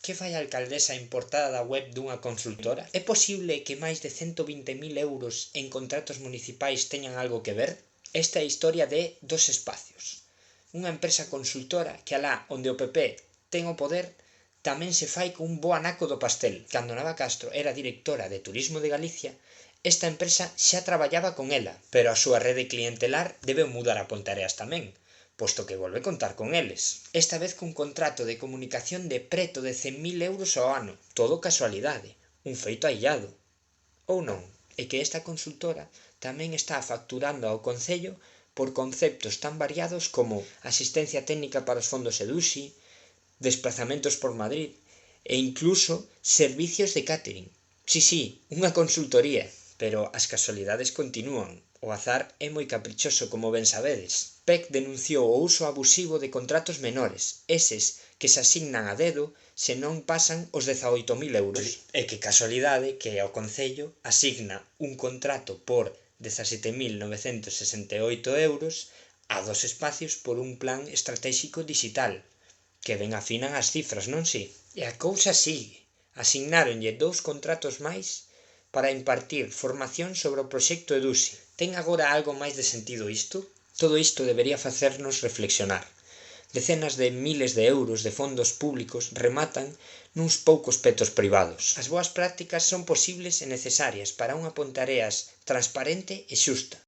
Que fai a alcaldesa en portada da web dunha consultora? É posible que máis de 120.000 euros en contratos municipais teñan algo que ver? Esta é a historia de Dos Espacios, unha empresa consultora que alá onde o PP ten o poder tamén se fai cun bo anaco do pastel. Cando Nava Castro era directora de Turismo de Galicia, esta empresa xa traballaba con ela, pero a súa rede clientelar debe mudar a Ponteareas tamén, posto que volve contar con eles. Esta vez cun contrato de comunicación de preto de 100.000 euros ao ano. Todo casualidade, un feito aillado. Ou non, é que esta consultora tamén está facturando ao Concello por conceptos tan variados como asistencia técnica para os fondos EDUSI, desplazamentos por Madrid e incluso servicios de catering. Sí, unha consultoría, pero as casualidades continúan. O azar é moi caprichoso, como ben sabedes. PEC denunciou o uso abusivo de contratos menores, eses que se asignan a dedo se non pasan os 18.000 euros. E que casualidade que ao Concello asigna un contrato por 17.968 euros a Dos Espacios por un plan estratégico digital. Que ben afinan as cifras, non si? E a cousa sigue. Asignáronlle 2 contratos máis para impartir formación sobre o proxecto EDUSI. Ten agora algo máis de sentido isto? Todo isto debería facernos reflexionar. Decenas de miles de euros de fondos públicos rematan nuns poucos petos privados. As boas prácticas son posibles e necesarias para unha Ponteareas transparente e xusta,